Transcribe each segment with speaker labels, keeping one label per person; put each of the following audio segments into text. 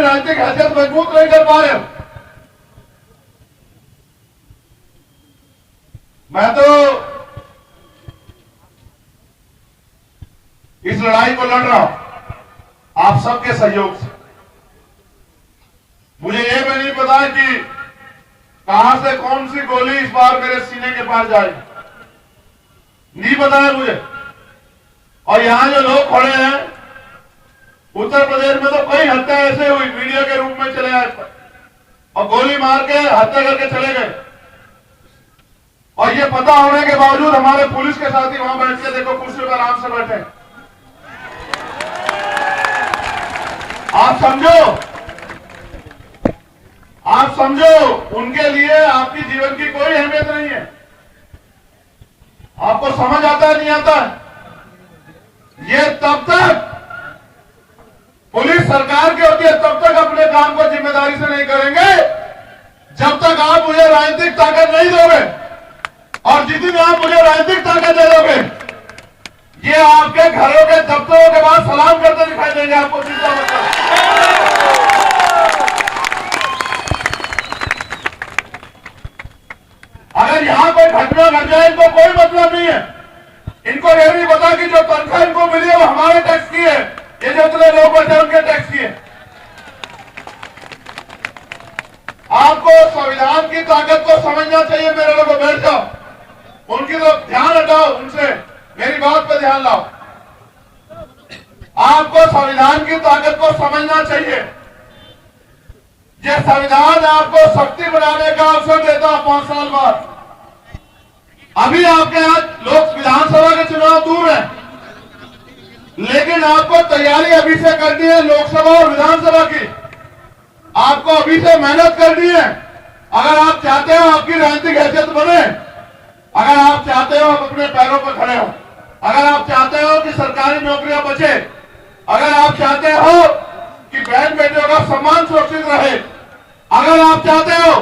Speaker 1: अपनी राजनीतिक हैसियत मजबूत नहीं कर पा रहे हो। मैं तो इस लड़ाई को लड़ रहा हूं आप सबके सहयोग से। मुझे ये भी नहीं पता कि कहां से कौन सी गोली इस बार मेरे सीने के पास जाएगी, नहीं पता है मुझे। और यहां जो लोग खड़े हैं, उत्तर प्रदेश में तो कई हत्या ऐसे हुई, मीडिया के रूप में चले आए और गोली मार के हत्या करके चले गए, और ये पता होने के बावजूद हमारे पुलिस के साथी वहां बैठ के देखो कुर्सी पर आराम से बैठे। आप समझो उनके लिए आपकी जीवन की कोई अहमियत नहीं है। आपको समझ आता है नहीं आता है? ये तब तक पुलिस सरकार की होती है, तब तक अपने काम को जिम्मेदारी से नहीं करेंगे जब तक आप मुझे राजनीतिक ताकत नहीं दोगे। और जिस दिन आप मुझे राजनीतिक ताकत दे दोगे, ये आपके घरों के दफ्तरों के बाद सलाम करते दिखाई देंगे, आपको चिंता मत करो। अगर यहां कोई घटना घट जाए तो कोई मतलब नहीं है। इनको यह नहीं पता कि जो तनख्वाह इनको मिली है वो हमारे टैक्स की है, ये जो इतने लोग बैठे उनके टैक्स की है। आपको संविधान की ताकत को समझना चाहिए। मेरे लोगों, बैठ जाओ, उनकी तरफ ध्यान हटाओ, उनसे मेरी बात पर ध्यान लाओ। आपको संविधान की ताकत को समझना चाहिए। यह संविधान आपको शक्ति बनाने का अवसर देता है 5 साल बाद। अभी आपके यहाँ लोक विधानसभा के चुनाव दूर है, लेकिन आपको तैयारी अभी से करनी है लोकसभा और विधानसभा की। आपको अभी से मेहनत करनी है। अगर आप चाहते हो आपकी राजनीतिक हैसियत बने, अगर आप चाहते हो आप अपने पैरों पर खड़े हो, अगर आप चाहते हो कि सरकारी नौकरियां बचे, अगर आप चाहते हो कि बहन बेटियों का सम्मान सुरक्षित रहे, अगर आप चाहते हो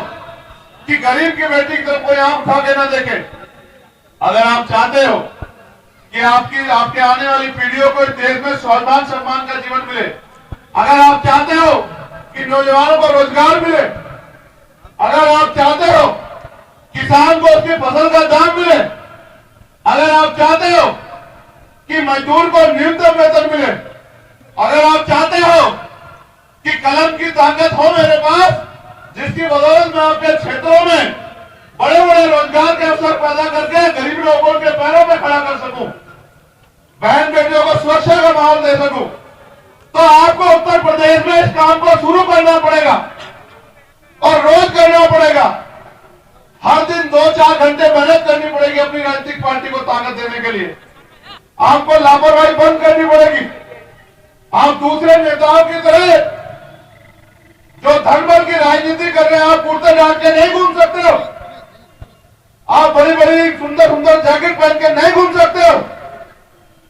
Speaker 1: कि गरीब की बेटी की तरफ कोई आंख उठा के न देखे, अगर आप चाहते हो कि आपके आने वाली पीढ़ियों को इस देश में स्वाभिमान सम्मान का जीवन मिले, अगर आप चाहते हो कि नौजवानों को रोजगार मिले, अगर आप चाहते हो किसान को उसकी फसल का दाम मिले, अगर आप चाहते हो कि मजदूर को न्यूनतम वेतन मिले, अगर आप चाहते हो कि कलम की ताकत हो मेरे पास, जिसकी बदौलत मैं आपके क्षेत्रों में बड़े बड़े रोजगार के अवसर पैदा करके गरीब लोगों के पैरों में खड़ा कर सकूं, बहन बेटियों को सुरक्षा का माहौल दे सकूं, तो आपको उत्तर प्रदेश में इस काम को शुरू करना पड़ेगा और रोज करना पड़ेगा। हर दिन 2-4 घंटे मेहनत करनी पड़ेगी अपनी राजनीतिक पार्टी को ताकत देने के लिए। आपको लापरवाही बंद करनी पड़ेगी। आप दूसरे नेताओं की तरह जो धनबल की राजनीति कर रहे हैं, आप कुर्ते डाल के नहीं घूम सकते हो, आप बड़ी बड़ी सुंदर सुंदर जैकेट पहन के नहीं घूम सकते हो।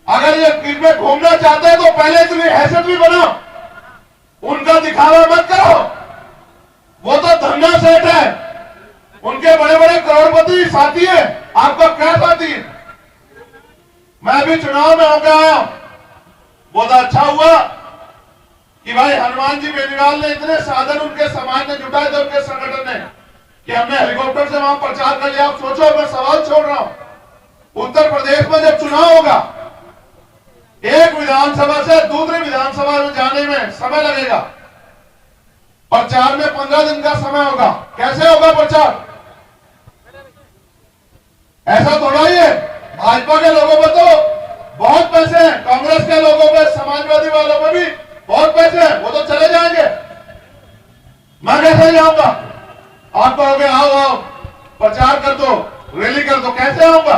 Speaker 1: अगर ये इसमें घूमना चाहते हैं तो पहले इतनी हैसियत भी बनाओ, उनका दिखावा मत करो। वो तो धन्ना सेठ है, उनके बड़े बड़े करोड़पति साथी है, आपका क्या साथी है? मैं भी चुनाव में होकर आया, बहुत अच्छा हुआ कि भाई हनुमान जी बेनीवाल ने इतने साधन उनके समाज ने जुटाए थे, उनके संगठन ने, कि हमने हेलीकॉप्टर से वहां प्रचार कर लिया। आप सोचो, मैं सवाल छोड़ रहा हूं, उत्तर प्रदेश में जब चुनाव होगा, एक विधानसभा से दूसरी विधानसभा में जाने में समय लगेगा, प्रचार में 15 दिन का समय होगा। कैसे होगा प्रचार? ऐसा थोड़ा ही है। भाजपा के लोगों पे तो बहुत पैसे हैं, कांग्रेस के लोगों पे, समाजवादी वालों पे भी बहुत पैसे हैं, वो तो चले जाएंगे। मैं कैसे जाऊंगा? आप कहोगे आओ आओ प्रचार कर दो, रैली कर दो, कैसे आऊंगा?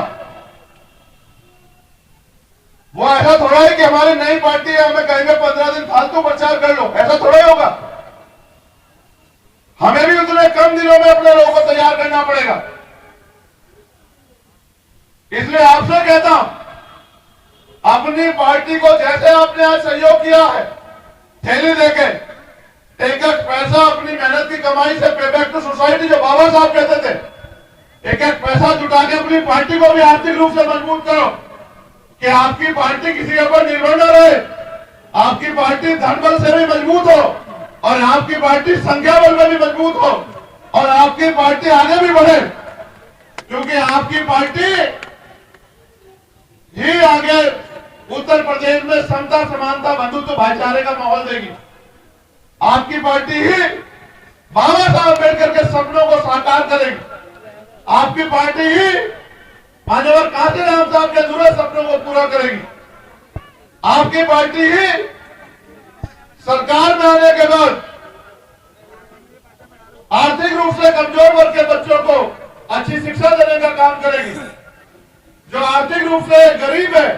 Speaker 1: वो ऐसा थोड़ा है कि हमारी नई पार्टी है, हमें कहेंगे 15 दिन फालतू प्रचार कर लो, ऐसा थोड़ा ही होगा। हमें भी उतने कम दिनों में अपने लोगों को तैयार करना पड़ेगा। इसलिए आपसे कहता हूं, अपनी पार्टी को जैसे आपने आज सहयोग किया है, थैली देके एक एक पैसा अपनी मेहनत की कमाई से पे बैक टू सोसाइटी, जो बाबा साहब कहते थे, एक एक पैसा जुटा के अपनी पार्टी को भी आर्थिक रूप से मजबूत करो कि आपकी पार्टी किसी के ऊपर निर्भर न रहे, आपकी पार्टी धन बल से भी मजबूत हो, और आपकी पार्टी संख्या बल में भी मजबूत हो और आपकी पार्टी आगे भी बढ़े, क्योंकि आपकी पार्टी ही आगे उत्तर प्रदेश में समता, समानता, बंधुत्व, भाईचारे का माहौल देगी। आपकी पार्टी ही बाबा साहब अम्बेडकर के सपनों को साकार करेगी। आपकी पार्टी ही मान्यवर कांशीराम साहब के अधूरे सपनों को पूरा करेगी। आपकी पार्टी ही सरकार में आने के बाद आर्थिक रूप से कमजोर वर्ग के बच्चों को अच्छी शिक्षा देने का काम करेगी। जो आर्थिक रूप से गरीब है,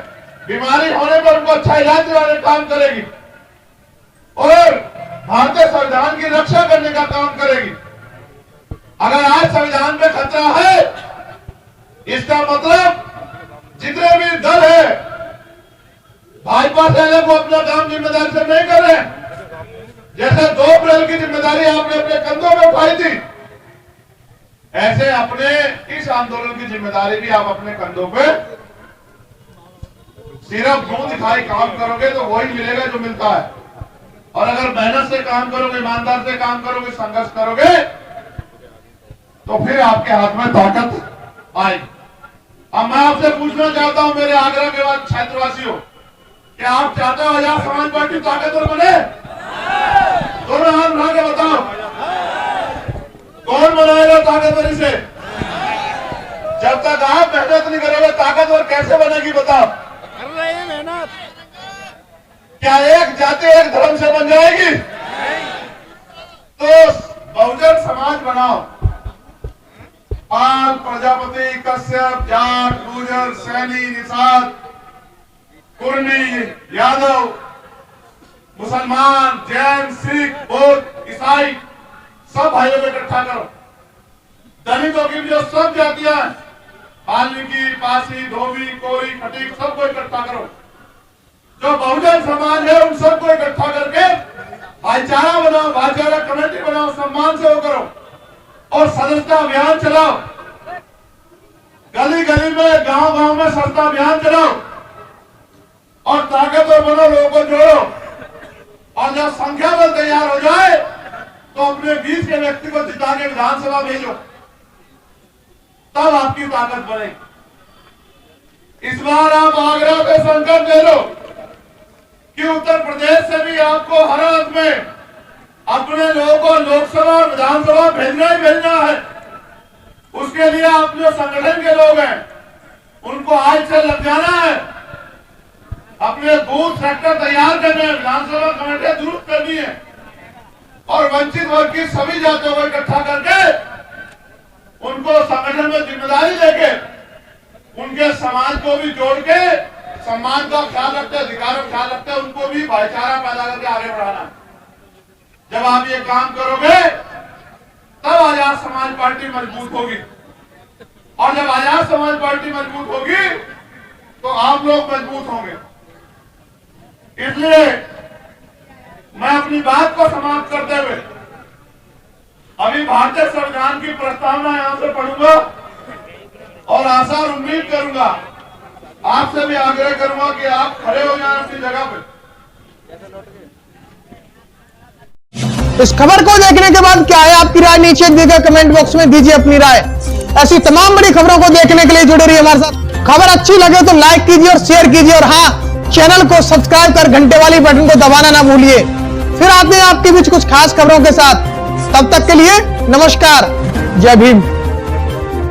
Speaker 1: बीमारी होने पर उनको अच्छा इलाज दिलाने का काम करेगी और भारतीय संविधान की रक्षा करने का काम करेगी। अगर आज संविधान में खतरा है, इसका मतलब जितने भी दल है भाजपा सेना को अपना काम जिम्मेदारी से नहीं कर रहे। जैसे 2 अप्रैल की जिम्मेदारी आपने अपने कंधों में उठाई थी, ऐसे अपने इस आंदोलन की जिम्मेदारी भी आप अपने कंधों पे सिर्फ मुंह दिखाई काम करोगे तो वही मिलेगा जो मिलता है। और अगर मेहनत से काम करोगे, ईमानदार से काम करोगे, संघर्ष करोगे, तो फिर आपके हाथ में ताकत आएगी। अब मैं आपसे पूछना चाहता हूं मेरे आगरा के बाद क्षेत्रवासियों, क्या आप चाहते हो आजाद समाज पार्टी ताकतवर बने? दोनों हाथ उठा के बताओ, कौन बनाएगा ताकतवरी से? जब तक आप मेहनत नहीं करोगे ताकतवर कैसे बनेगी बताओ?
Speaker 2: कर रहे हैं मेहनत।
Speaker 1: क्या एक जाति एक धर्म से बन जाएगी? तो बहुजन समाज बनाओ। पाल, प्रजापति, कश्यप, जाट, गुर्जर, सैनी, निषाद, कुर्मी, यादव, मुसलमान, जैन, सिख, बौद्ध, ईसाई, सब भाइयों को इकट्ठा करो। दलितों की जो सब जातियां, वाल्मीकि, पासी, धोबी, कोरी, खटीक, सबको इकट्ठा करो। जो बहुजन समाज है उन सबको इकट्ठा करके भाईचारा बनाओ, भाईचारा कमेटी बनाओ, सम्मान से वो करो और सदस्यता अभियान चलाओ। गली गली में, गांव गांव में सदस्यता अभियान चलाओ और ताकतवर बनो, लोगों को जोड़ो। और जब संख्या बल तैयार हो जाए तो अपने बीच के व्यक्ति को जिता के विधानसभा भेजो, तब आपकी ताकत बनेगी। इस बार आप आगरा पे संकल्प ले लो कि उत्तर प्रदेश से भी आपको हर हाथ में अपने लोगों को लोकसभा और विधानसभा भेजना ही भेजना है। उसके लिए आप जो संगठन के लोग हैं उनको आज से लग जाना है, अपने बूथ सेक्टर तैयार करने हैं, विधानसभा कमेटियां दुरुस्त करनी है और वंचित वर्ग की सभी जातियों को इकट्ठा करके उनको संगठन में जिम्मेदारी देके उनके समाज को भी जोड़ के सम्मान का ख्याल रखते, अधिकार का ख्याल रखते, उनको भी भाईचारा पैदा करके आगे बढ़ाना। जब आप ये काम करोगे तब आजाद समाज पार्टी मजबूत होगी और जब आजाद समाज पार्टी मजबूत होगी तो आप लोग मजबूत होंगे। इसलिए मैं अपनी बात को समाप्त करते हुए अभी भारतीय संविधान की प्रस्तावना यहां से पढ़ूंगा और आशा और उम्मीद करूंगा, आपसे भी आग्रह करूंगा कि आप खड़े हो जाएं अपनी जगह पे।
Speaker 3: इस खबर को देखने के बाद क्या है आपकी राय? नीचे दिए कमेंट बॉक्स में दीजिए अपनी राय। ऐसी तमाम बड़ी खबरों को देखने के लिए जुड़े रहिए हमारे साथ। खबर अच्छी लगे तो लाइक कीजिए और शेयर कीजिए और हाँ, चैनल को सब्सक्राइब कर घंटे वाली बटन को दबाना ना भूलिए। फिर आते हैं आपके बीच कुछ खास खबरों के साथ। तब तक के लिए नमस्कार, जय भीम।